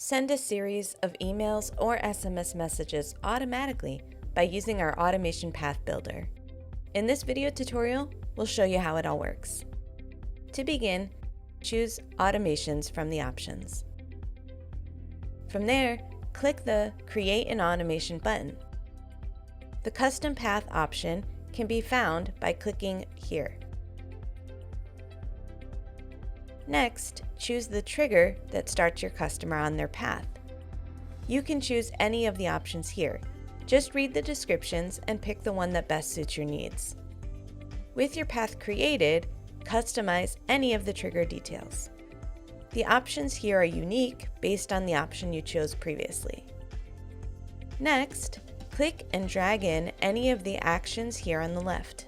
Send a series of emails or SMS messages automatically by using our Automation Path Builder. In this video tutorial, we'll show you how it all works. To begin, choose Automations from the options. From there, click the Create an Automation button. The Custom Path option can be found by clicking here. Next, choose the trigger that starts your customer on their path. You can choose any of the options here. Just read the descriptions and pick the one that best suits your needs. With your path created, customize any of the trigger details. The options here are unique based on the option you chose previously. Next, click and drag in any of the actions here on the left.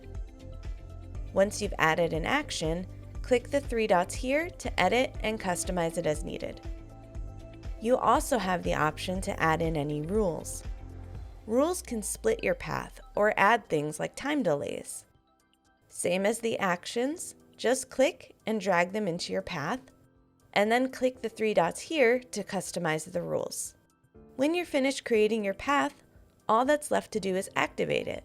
Once you've added an action, click the three dots here to edit and customize it as needed. You also have the option to add in any rules. Rules can split your path or add things like time delays. Same as the actions, just click and drag them into your path, and then click the three dots here to customize the rules. When you're finished creating your path, all that's left to do is activate it.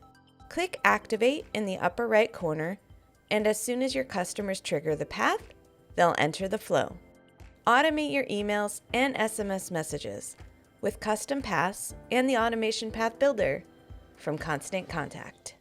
Click Activate in the upper right corner, and as soon as your customers trigger the path, they'll enter the flow. Automate your emails and SMS messages with custom paths and the Automation Path Builder from Constant Contact.